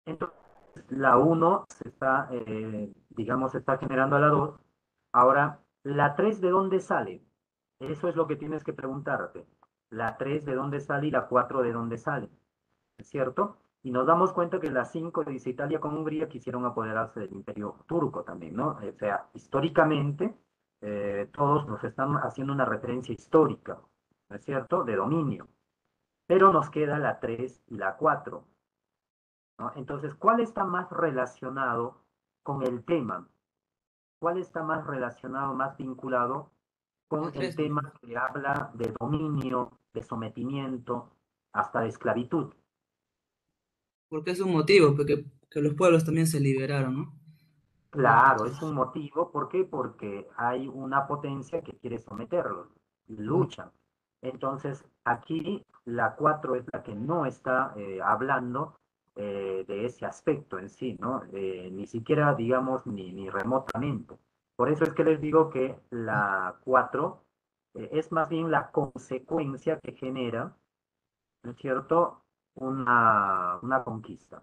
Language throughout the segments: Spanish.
Entonces, la uno se está, digamos, se está generando a la 2. Ahora, ¿la 3 de dónde sale? Eso es lo que tienes que preguntarte. La 3 de dónde sale y la 4 de dónde sale, ¿es cierto? Y nos damos cuenta que la 5 dice Italia con Hungría quisieron apoderarse del imperio turco también, ¿no? O sea, históricamente, todos nos están haciendo una referencia histórica, ¿no es cierto? De dominio. Pero nos queda la 3 y la 4, ¿no? Entonces, ¿cuál está más relacionado con el tema? ¿Cuál está más relacionado, más vinculado La con el 3, profe. tema que habla de dominio, de sometimiento, hasta de esclavitud? Porque es un motivo, porque que los pueblos también se liberaron, ¿no? Claro, es un motivo. ¿Por qué? Porque hay una potencia que quiere someterlos, Ujú. luchan. Entonces, aquí la 4 es la que no está hablando de ese aspecto en sí, ¿no? Ni siquiera, digamos, ni remotamente. Por eso es que les digo que la 4 es más bien la consecuencia que genera, ¿no es cierto?, una conquista,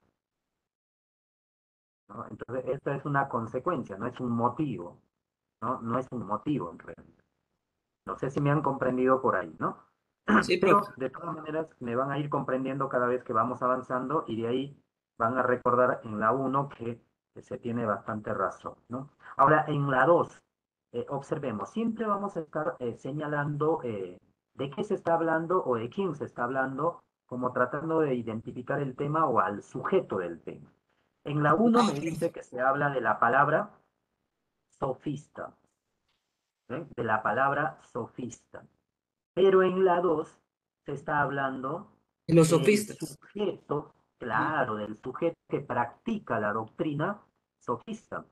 ¿no? Entonces, esto es una consecuencia, no es un motivo, ¿no? No es un motivo en realidad. No sé si me han comprendido por ahí, ¿no? Sí, Pero profe. de todas maneras me van a ir comprendiendo cada vez que vamos avanzando y de ahí van a recordar en la uno que se tiene bastante razón, ¿no? Ahora, en la 2 observemos, siempre vamos a estar señalando de qué se está hablando o de quién se está hablando, como tratando de identificar el tema o al sujeto del tema. En la uno No, me profe. dice que se habla de la palabra sofista, ¿eh? De la palabra sofista. Pero en la 2 se está hablando Los del sofistas. sujeto, Ajá. claro, del sujeto que practica la doctrina sofista.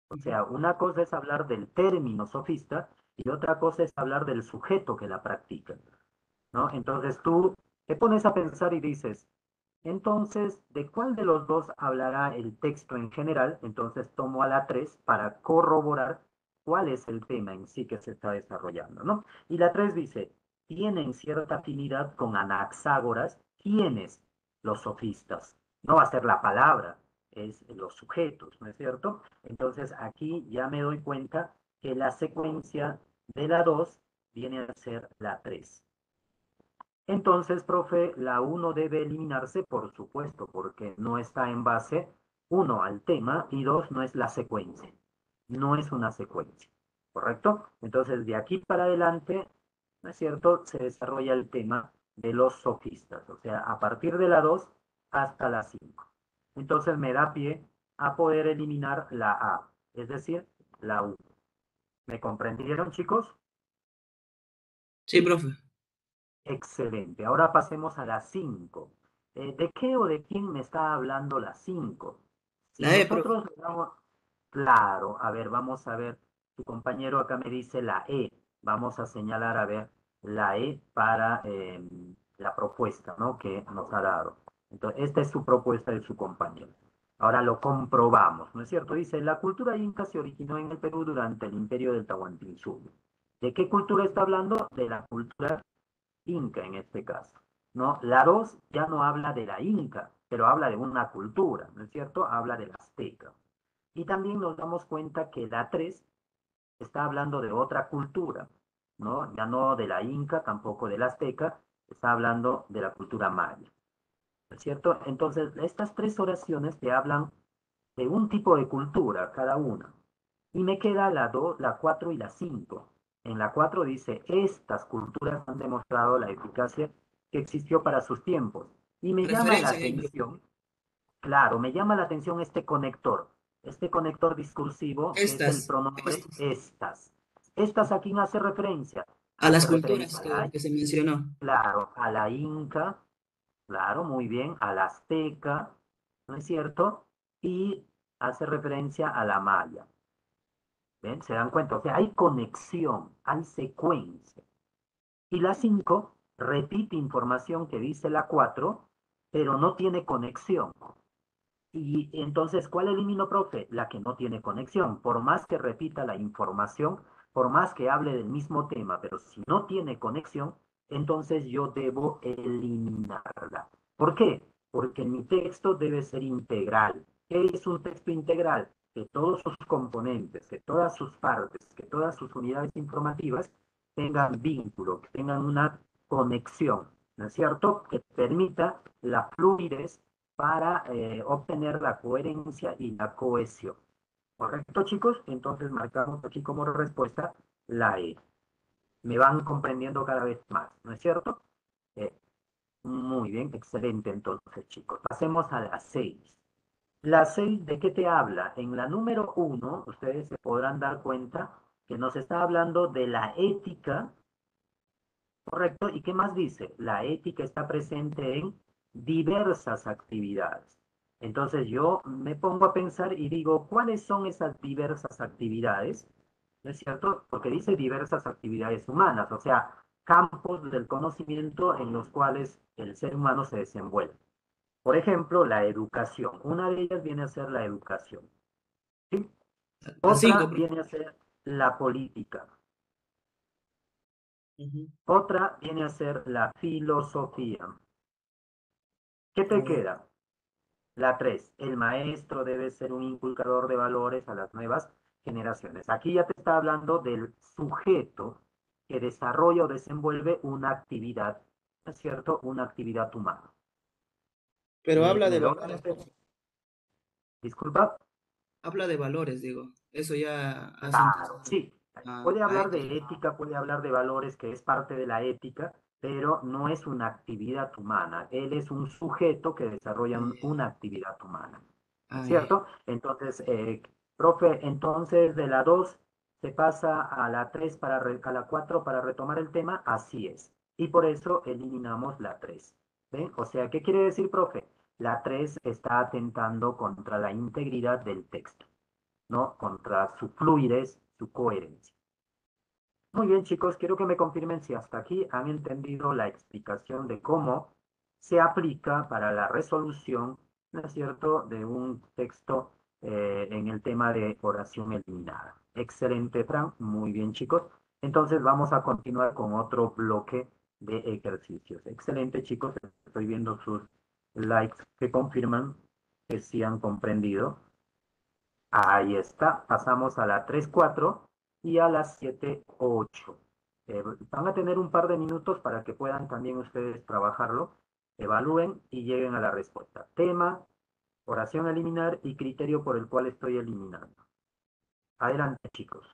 O Ujú. sea, una cosa es hablar del término sofista y otra cosa es hablar del sujeto que la practica, ¿no? Entonces tú te pones a pensar y dices, entonces, ¿de cuál de los dos hablará el texto en general? Entonces tomo a la 3 para corroborar cuál es el tema en sí que se está desarrollando, ¿no? Y la 3 dice, tienen cierta afinidad con Anaxágoras. ¿Quiénes? Los sofistas. No va a ser la palabra, es los sujetos, ¿no es cierto? Entonces aquí ya me doy cuenta que la secuencia de la 2 viene a ser la 3. Entonces, profe, la uno debe eliminarse, por supuesto, porque no está en base, uno, al tema y dos, no es la secuencia. No es una secuencia, ¿correcto? Entonces, de aquí para adelante, ¿no es cierto?, se desarrolla el tema de los sofistas, o sea, a partir de la 2 hasta la 5. Entonces, me da pie a poder eliminar la A, es decir, la U. ¿Me comprendieron, chicos? Sí, profe. Excelente. Ahora pasemos a las 5. ¿De qué o de quién me está hablando las 5? Si La E, profe. nosotros le damos, claro, a ver, vamos a ver, tu compañero acá me dice la E. Vamos a señalar, a ver, la E para la propuesta, ¿no?, que nos ha dado. Entonces, esta es su propuesta de su compañero. Ahora lo comprobamos, ¿no es cierto? Dice, la cultura inca se originó en el Perú durante el imperio del Tahuantinsuyo. ¿De qué cultura está hablando? De la cultura inca en este caso, ¿no? La 2 ya no habla de la inca, pero habla de una cultura, ¿no es cierto? Habla del azteca. Y también nos damos cuenta que la 3 está hablando de otra cultura, ¿no? Ya no de la inca, tampoco del azteca, está hablando de la cultura maya, ¿no es cierto? Entonces, estas tres oraciones te hablan de un tipo de cultura, cada una. Y me queda la 2, la 4 y la 5. En la 4 dice, estas culturas han demostrado la eficacia que existió para sus tiempos. Y me llama la Referencia ahí, profe. atención, claro, me llama la atención este conector discursivo que es el pronombre Estas. estas. Estas a quién hace referencia? A las Hace referencia culturas a la, que se mencionó. claro, a la inca, claro, muy bien, a la azteca, ¿no es cierto? Y hace referencia a la maya. ¿Ven? ¿Se dan cuenta? O sea, hay conexión, hay secuencia. Y la 5 repite información que dice la 4, pero no tiene conexión. Y entonces, ¿cuál elimino, profe? La que no tiene conexión. Por más que repita la información, por más que hable del mismo tema, pero si no tiene conexión, entonces yo debo eliminarla. ¿Por qué? porque mi texto debe ser integral. ¿Qué es un texto integral? Que todos sus componentes, que todas sus partes, que todas sus unidades informativas tengan vínculo, que tengan una conexión, ¿no es cierto? Que permita la fluidez para obtener la coherencia y la cohesión. ¿Correcto, chicos? Entonces marcamos aquí como respuesta la E. Me van comprendiendo cada vez más, ¿no es cierto? Eh, Muy bien, excelente entonces, chicos. Pasemos a la 6. La 6, ¿de qué te habla? En la número uno, ustedes se podrán dar cuenta que nos está hablando de la ética, ¿correcto? ¿Y qué más dice? La ética está presente en diversas actividades. Entonces yo me pongo a pensar y digo, ¿cuáles son esas diversas actividades? ¿No es cierto? Porque dice diversas actividades humanas, o sea, campos del conocimiento en los cuales el ser humano se desenvuelve. Por ejemplo, la educación. Una de ellas viene a ser la educación. ¿Sí? La Otra 5, profe. viene a ser la política. Ujú. Otra viene a ser la filosofía. ¿Qué A te ver. queda? La 3. El maestro debe ser un inculcador de valores a las nuevas generaciones. Aquí ya te está hablando del sujeto que desarrolla o desenvuelve una actividad, ¿no es cierto? Una actividad humana. Pero habla ¿Me de logran valores, entender? profe. Disculpa. Habla de valores, digo. Eso ya hace Claro, entonces sí. Puede a hablar ética. de ética, puede hablar de valores, que es parte de la ética, pero no es una actividad humana. Él es un sujeto que desarrolla una actividad humana. ¿No es Ah, ya. cierto? Entonces, profe, entonces de la 2 se pasa a la 3 a la 4 para retomar el tema. Así es. Y por eso eliminamos la 3. ¿Ven? O sea, ¿qué quiere decir, profe? La 3 está atentando contra la integridad del texto, ¿no? Contra su fluidez, su coherencia. Muy bien, chicos, quiero que me confirmen si hasta aquí han entendido la explicación de cómo se aplica para la resolución, ¿no es cierto?, de un texto en el tema de oración eliminada. Excelente, Fran. Muy bien, chicos. Entonces vamos a continuar con otro bloque de ejercicios. Excelente, chicos. Estoy viendo sus likes que confirman que sí han comprendido. Ahí está. Pasamos a la 3-4 y a la 7-8. Van a tener un par de minutos para que puedan también ustedes trabajarlo, evalúen y lleguen a la respuesta. Tema, oración a eliminar y criterio por el cual estoy eliminando. Adelante, chicos.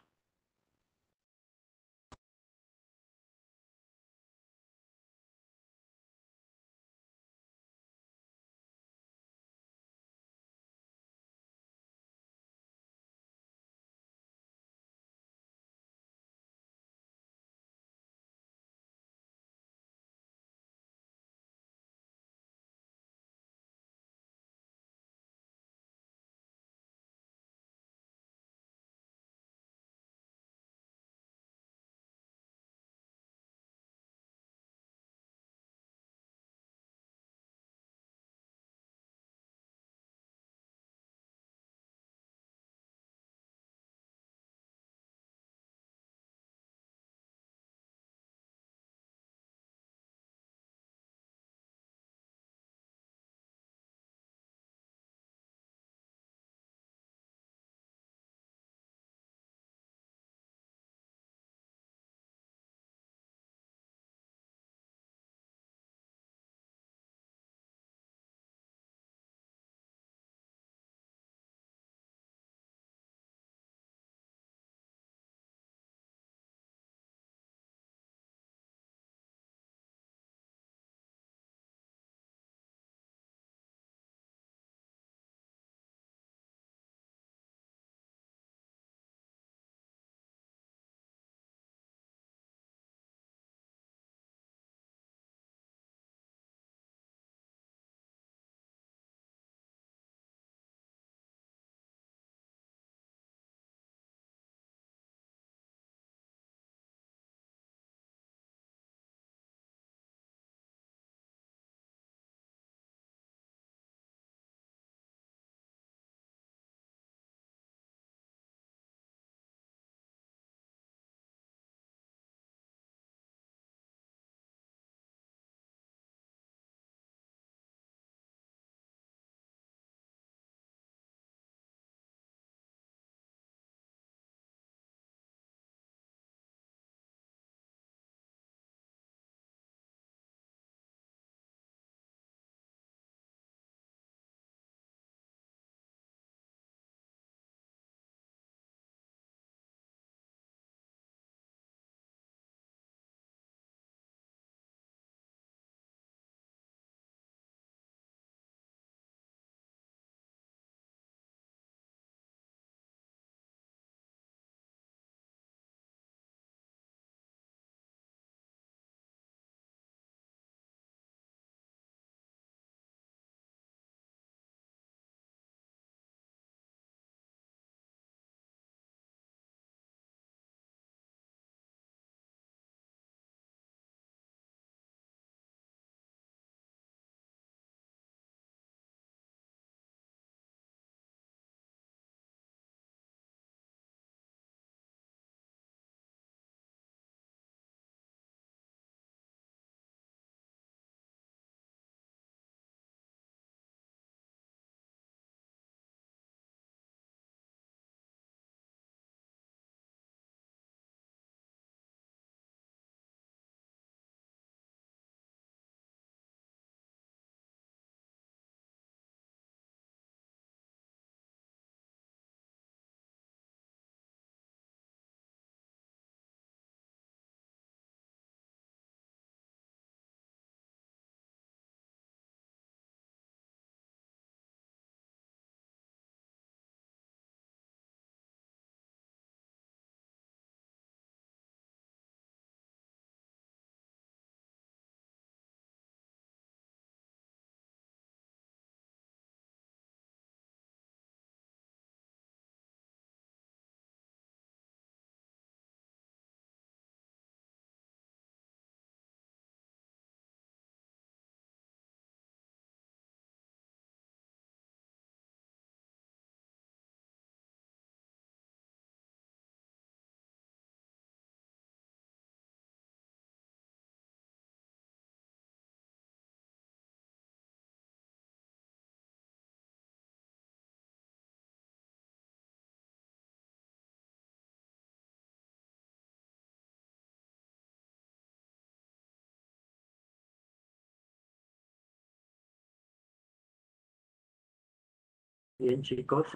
Bien, chicos,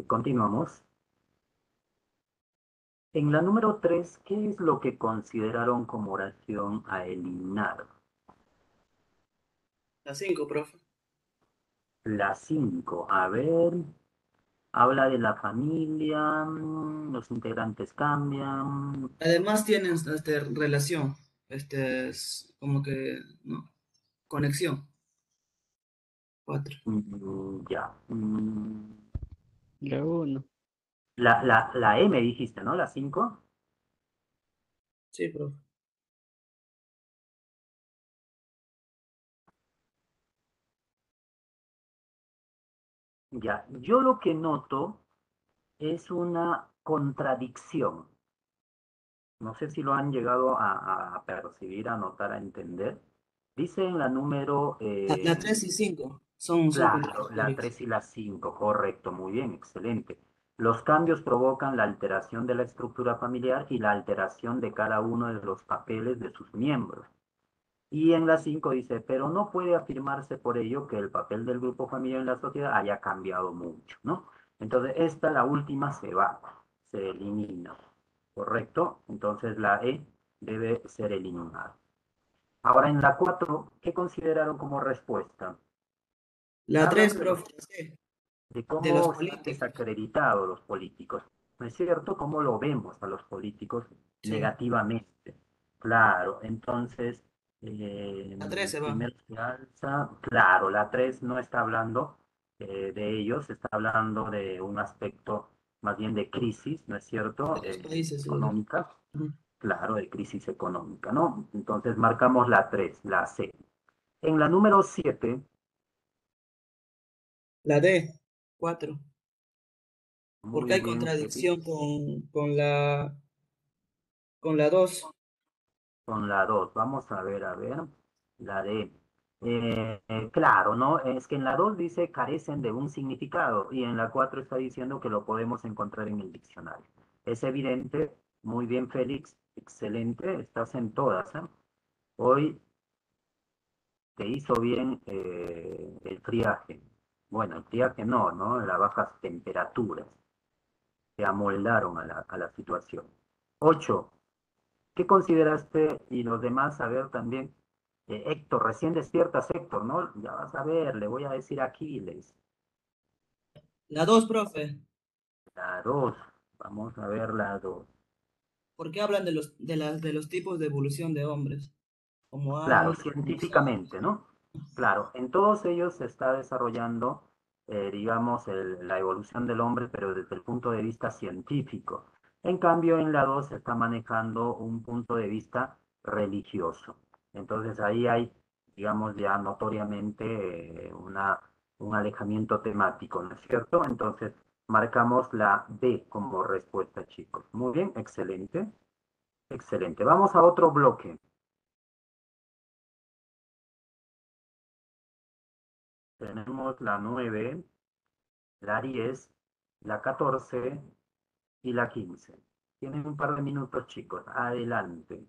continuamos. En la número 3, ¿qué es lo que consideraron como oración a eliminar? La 5, profe. La 5, a ver, habla de la familia, los integrantes cambian. Además tienen relación, es como que, ¿no? Conexión. 4. Ya. La uno. La E me dijiste, ¿no? La 5. Sí, profe. Ya, yo lo que noto es una contradicción. No sé si lo han llegado a percibir, a notar, a entender. Dice en la número, La 3 y 5 son claro, la contradictorias. 3 y la 5, correcto, muy bien, excelente. Los cambios provocan la alteración de la estructura familiar y la alteración de cada uno de los papeles de sus miembros. Y en la 5 dice, pero no puede afirmarse por ello que el papel del grupo familiar en la sociedad haya cambiado mucho, ¿no? Entonces, esta, la última, se va, se elimina, ¿correcto? Entonces, la E debe ser eliminada. Ahora, en la 4, ¿qué consideraron como respuesta? La Hablan 3, profe, sí, de de los cómo se han políticos. desacreditado los políticos, ¿no es cierto? ¿Cómo lo vemos a los políticos Sí. negativamente? Claro, entonces, La 3 se va. primero se alza, claro, la 3 no está hablando de ellos, está hablando de un aspecto más bien de crisis, ¿no es cierto? De los países, seguro. Económica, Ujú. claro, de crisis económica, ¿no? Entonces marcamos la 3, la C. En la número 7, La D, 4. Porque muy hay bien, Félix. contradicción con la 2. Con la 2 vamos a ver, la de, claro, ¿no? Es que en la 2 dice carecen de un significado y en la 4 está diciendo que lo podemos encontrar en el diccionario. Es evidente, muy bien, Félix, excelente, estás en todas, ¿eh? Hoy te hizo bien el friaje. Bueno, el friaje no, ¿no? Las bajas temperaturas se amoldaron a la situación. 8. ¿Qué consideraste y los demás? A ver también. Héctor, recién despiertas, Héctor, ¿no? Ya vas a ver, le voy a decir a Aquiles. La 2, profe. La 2, vamos a ver la 2. Porque hablan de los tipos de evolución de hombres, como Claro, hay, científicamente, ¿no? Claro, en todos ellos se está desarrollando, digamos, la evolución del hombre, pero desde el punto de vista científico. En cambio, en la 2 se está manejando un punto de vista religioso. Entonces ahí hay, digamos, ya notoriamente un alejamiento temático, ¿no es cierto? Entonces marcamos la B como respuesta, chicos. Muy bien, excelente, excelente. Vamos a otro bloque. Tenemos la 9, la 10, la 14 y la 15. Tienen un par de minutos, chicos. Adelante.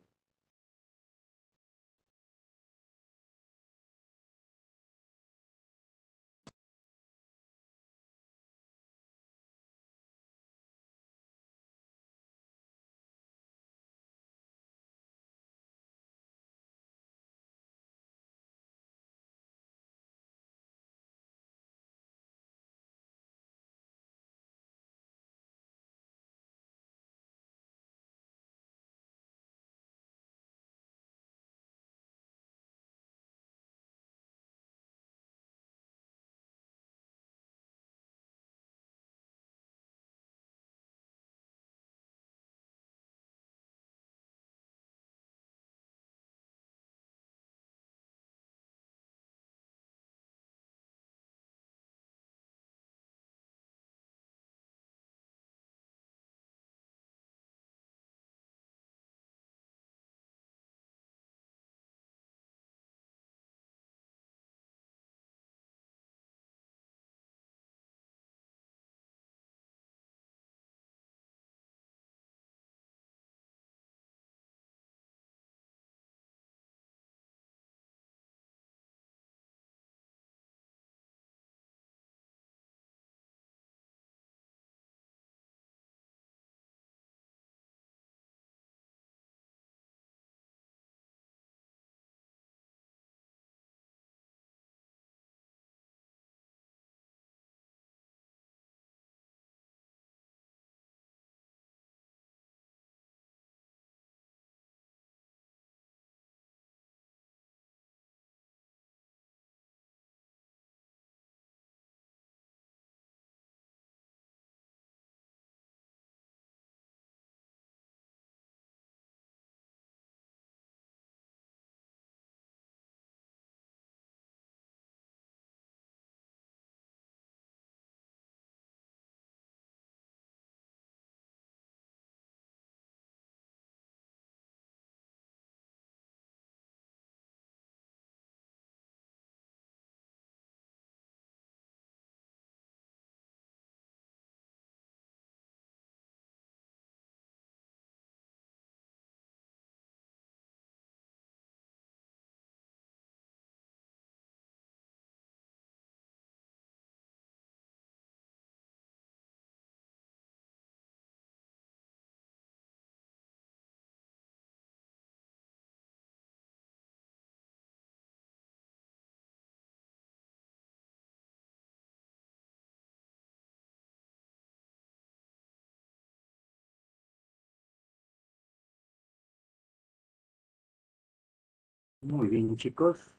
Muy bien, chicos.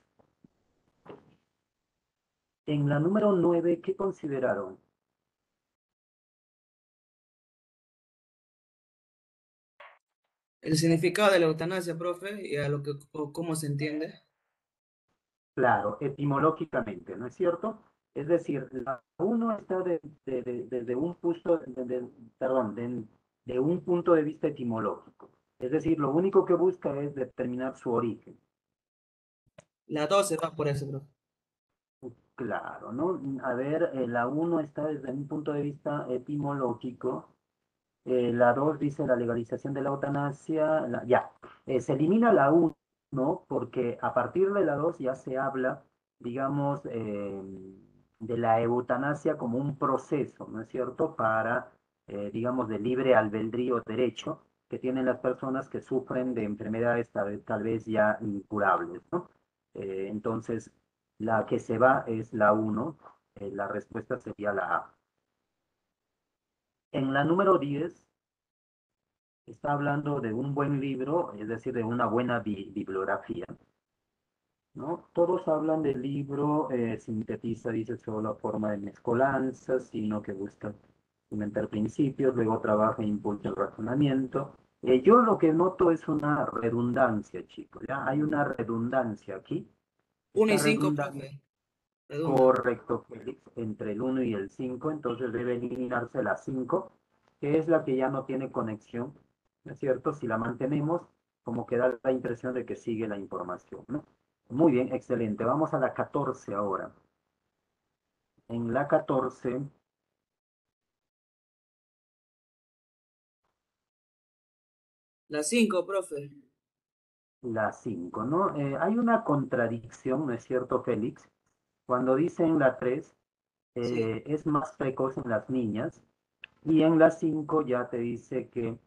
En la número 9, ¿qué consideraron? El significado de la eutanasia, profe, y a lo que, o cómo se entiende. Claro, etimológicamente, ¿no es cierto? Es decir, la uno está desde un punto, perdón, de un punto de vista etimológico. Es decir, lo único que busca es determinar su origen. La 12 va por eso, profe. Claro, ¿no? A ver, la uno está desde un punto de vista etimológico. La 2 dice la legalización de la eutanasia. Ya, se elimina la uno porque a partir de la 2 ya se habla, digamos, de la eutanasia como un proceso, ¿no es cierto? Para, digamos, de libre albedrío derecho que tienen las personas que sufren de enfermedades tal vez ya incurables, ¿no? Entonces, la que se va es la uno. La respuesta sería la A. En la número 10 está hablando de un buen libro, es decir, de una buena bibliografía, ¿no? Todos hablan del libro, sintetiza, dice, solo la forma de mezcolanza, sino que busca cimentar principios, luego trabaja e impulsa el razonamiento. Yo lo que noto es una redundancia, chicos, ¿ya? Hay una redundancia aquí. Uno Esta y 5, redundancia, profe. Redunda. correcto, Félix, entre el uno y el 5, entonces debe eliminarse la 5, que es la que ya no tiene conexión, ¿no es cierto? Si la mantenemos, como que da la impresión de que sigue la información, ¿no? Muy bien, excelente. Vamos a la 14 ahora. En la 14, La 5, profe. la 5, ¿no? Hay una contradicción, ¿no es cierto, Félix? Cuando dicen la 3, Sí. es más precoz en las niñas. Y en la 5 ya te dice que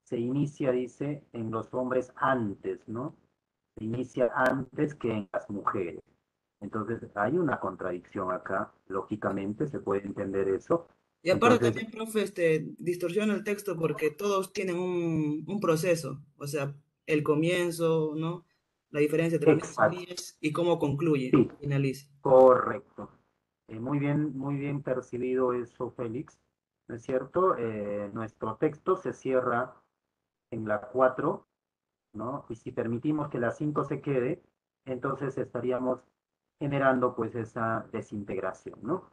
se inicia, dice, en los hombres antes, ¿no? Se inicia antes que en las mujeres. Entonces hay una contradicción acá, lógicamente se puede entender eso. Y aparte Entonces, también, profe, distorsiona el texto porque todos tienen un proceso. O sea, el comienzo, ¿no? La diferencia entre niños y exacto, niñas y cómo concluye, sí, finaliza. correcto. Muy bien percibido eso, Félix. ¿No es cierto? Nuestro texto se cierra en la 4, ¿no? Y si permitimos que la 5 se quede, entonces estaríamos generando pues esa desintegración, ¿no?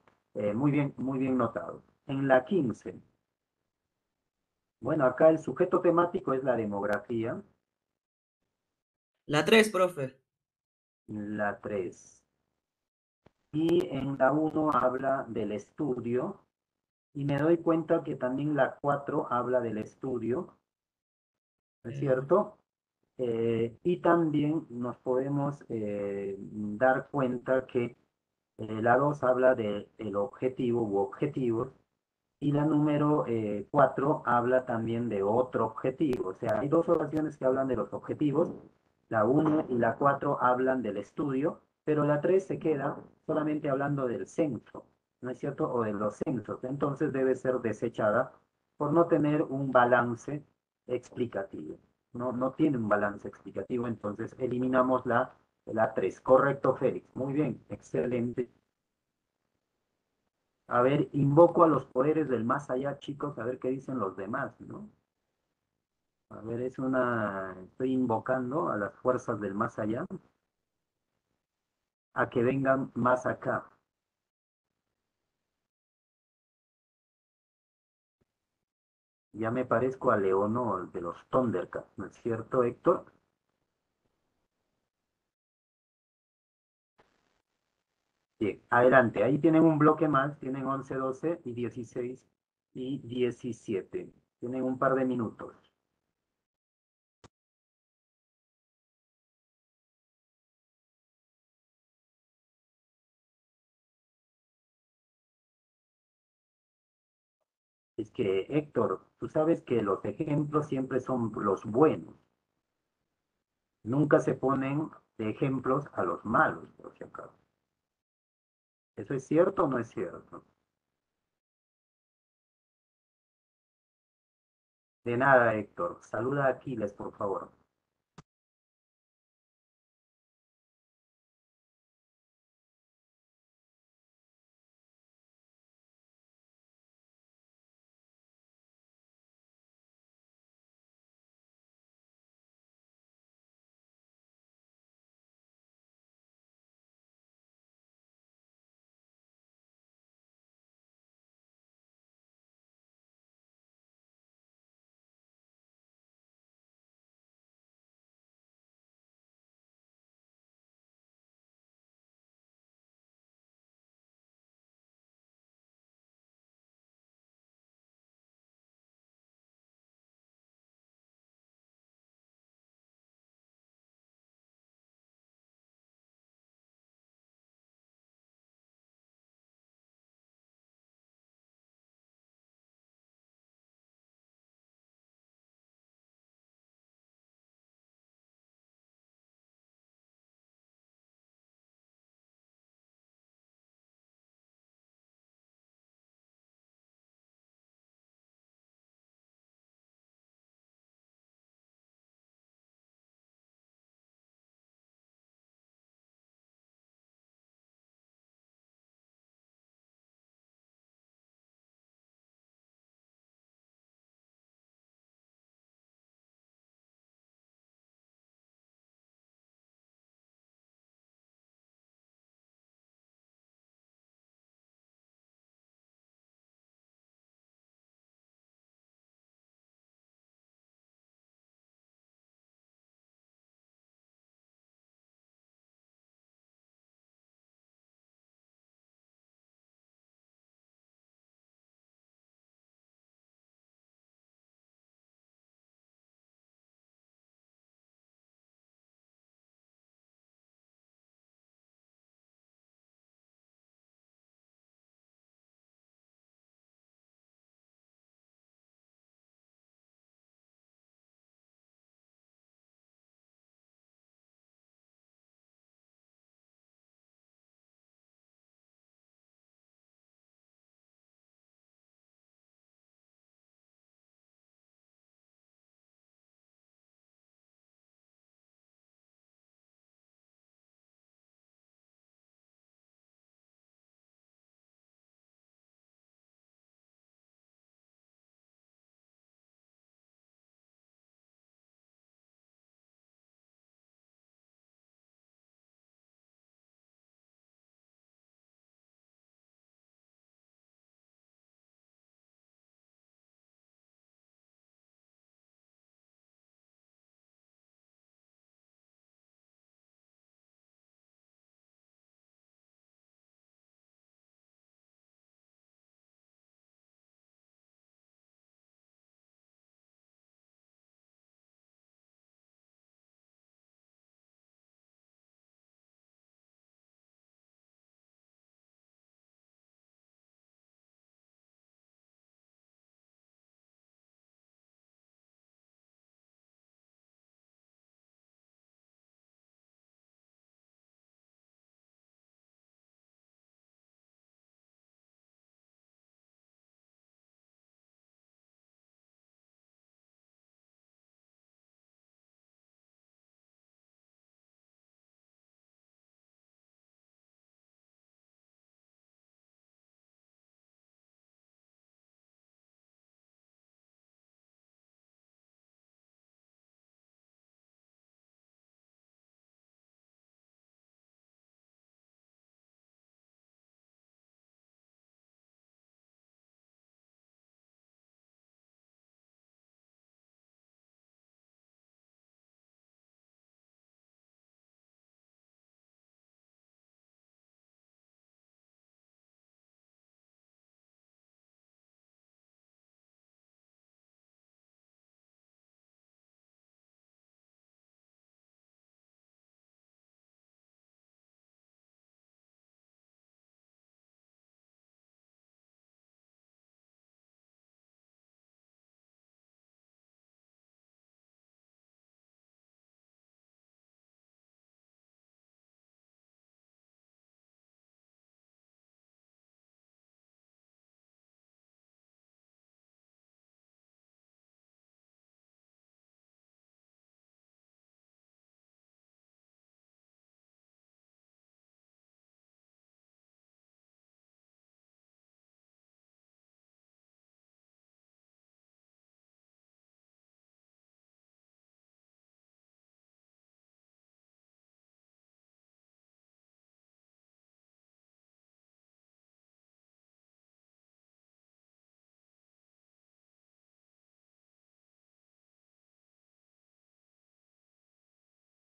Muy bien notado. En la 15, bueno, acá el sujeto temático es la demografía. La 3, profe. La 3. Y en la uno habla del estudio. Y me doy cuenta que también la 4 habla del estudio, ¿no es Eh, cierto? Y también nos podemos dar cuenta que la 2 habla del objetivo u objetivos y la número 4 habla también de otro objetivo. O sea, hay dos oraciones que hablan de los objetivos. La uno y la 4 hablan del estudio, pero la 3 se queda solamente hablando del censo, ¿no es cierto? O de los censos. Entonces debe ser desechada por no tener un balance explicativo. No tiene un balance explicativo, entonces eliminamos la 3. Correcto, Félix. Muy bien, excelente. A ver, invoco a los poderes del más allá, chicos, a ver qué dicen los demás, ¿no? A ver, estoy invocando a las fuerzas del más allá a que vengan más acá. Ya me parezco a Leonor de los Thundercats, ¿no es cierto, Héctor? Bien, adelante, ahí tienen un bloque más, tienen 11, 12 y 16 y 17. Tienen un par de minutos. Es que, Héctor, tú sabes que los ejemplos siempre son los buenos. Nunca se ponen de ejemplos a los malos, por si acaso. ¿Eso es cierto o no es cierto? De nada, Héctor. Saluda a Aquiles, por favor.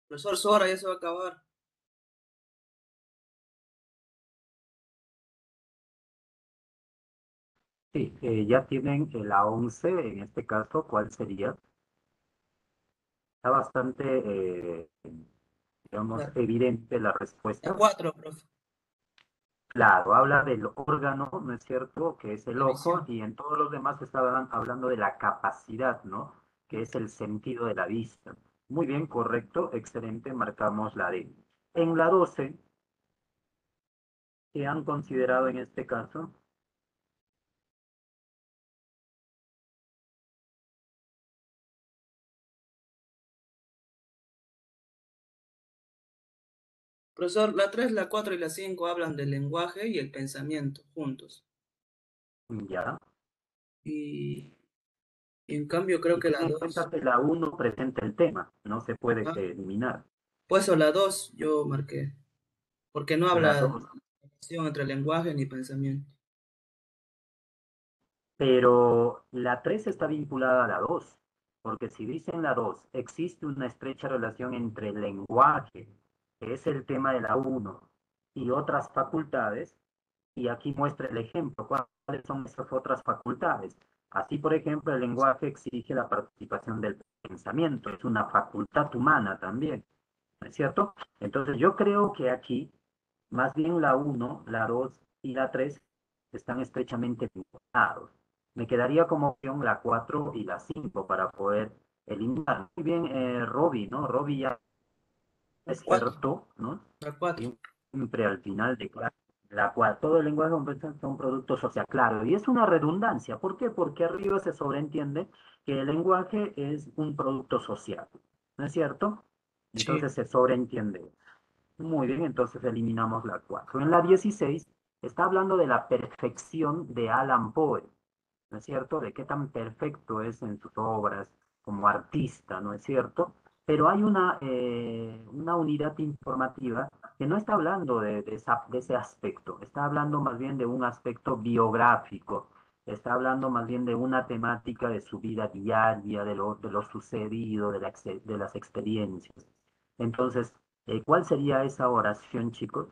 Profesor Sora, ya se va a acabar. Sí, ya tienen la 11 en este caso, ¿cuál sería? Está bastante, digamos, La, evidente la la respuesta. 4, profe. Claro, habla del órgano, ¿no es cierto?, que es el La ojo, visión. y en todos los demás estaban hablando de la capacidad, ¿no?, que es el sentido de la vista. Muy bien, correcto, excelente, marcamos la D. En la 12, ¿qué han considerado en este caso? Profesor, la 3, la 4 y la 5 hablan del lenguaje y el pensamiento juntos. Ya. Y, y en cambio creo Y que ten la en cuenta 2, que la 1 presenta el tema, no se puede ajá, eliminar. pues o la 2 yo marqué, porque no La habla de 2. relación entre lenguaje ni pensamiento. Pero la 3 está vinculada a la 2, porque si dice en la 2 existe una estrecha relación entre el lenguaje, que es el tema de la 1, y otras facultades, y aquí muestra el ejemplo, cuáles son esas otras facultades. Así, por ejemplo, el lenguaje exige la participación del pensamiento, es una facultad humana también, ¿no es cierto? Entonces yo creo que aquí, más bien la 1, la 2 y la 3 están estrechamente vinculados. Me quedaría como opción la 4 y la 5 para poder eliminar. Muy bien, Robbie, ¿no? Robbie ya La 4, experto, ¿no? la 4. Siempre al final de clase. La cual todo el lenguaje es un producto social, claro, y es una redundancia. ¿Por qué? Porque arriba se sobreentiende que el lenguaje es un producto social, ¿no es cierto? Sí. Entonces se sobreentiende. Muy bien, entonces eliminamos la 4. En la 16 está hablando de la perfección de Alan Poe, ¿no es cierto? De qué tan perfecto es en sus obras como artista, ¿no es cierto? Pero hay una unidad informativa que no está hablando de ese aspecto, está hablando más bien de un aspecto biográfico, está hablando más bien de una temática de su vida diaria, de lo sucedido, de las experiencias. Entonces, ¿cuál sería esa oración, chicos?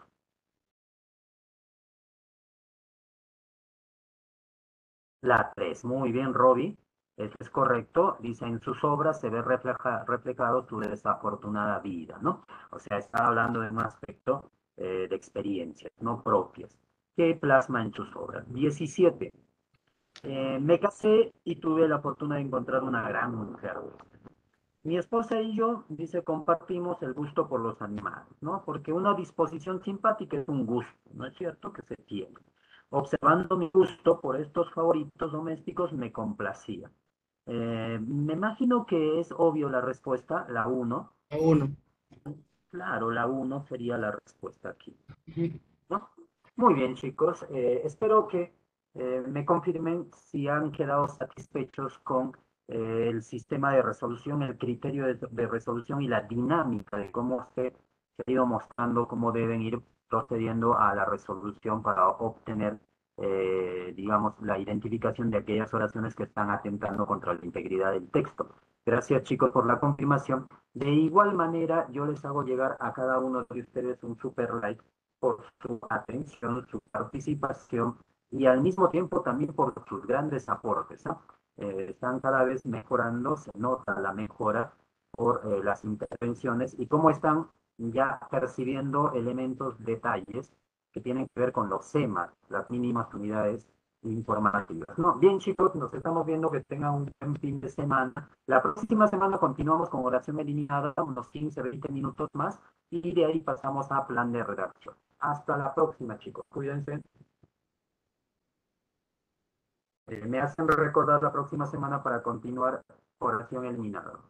La 3. Muy bien, Robbie. Eso es correcto. Dice, en sus obras se ve reflejado su desafortunada vida, ¿no? O sea, está hablando de un aspecto de experiencias, no propias, que plasma en sus obras. 17. Me casé y tuve la fortuna de encontrar una gran mujer. Mi esposa y yo, dice, compartimos el gusto por los animales, ¿no? Porque una disposición simpática es un gusto, ¿no es cierto? Que se tiene. Observando mi gusto por estos favoritos domésticos, me complacía. Me imagino que es obvio la respuesta, la uno. La 1. Claro, la uno sería la respuesta aquí, ¿no? Muy bien, chicos. Espero que me confirmen si han quedado satisfechos con el sistema de resolución, el criterio de resolución y la dinámica de cómo se ha ido mostrando, cómo deben ir procediendo a la resolución para obtener, digamos, la identificación de aquellas oraciones que están atentando contra la integridad del texto. Gracias, chicos, por la confirmación. De igual manera, yo les hago llegar a cada uno de ustedes un super like por su atención, su participación y al mismo tiempo también por sus grandes aportes, ¿no? Están cada vez mejorando, se nota la mejora por las intervenciones y cómo están ya percibiendo elementos, detalles que tienen que ver con los SEMA, las mínimas unidades informativas. No, bien chicos, nos estamos viendo, que tengan un buen fin de semana. La próxima semana continuamos con oración eliminada, unos 15, 20 minutos más, y de ahí pasamos a plan de redacción. Hasta la próxima, chicos. Cuídense. Me hacen recordar la próxima semana para continuar oración eliminada.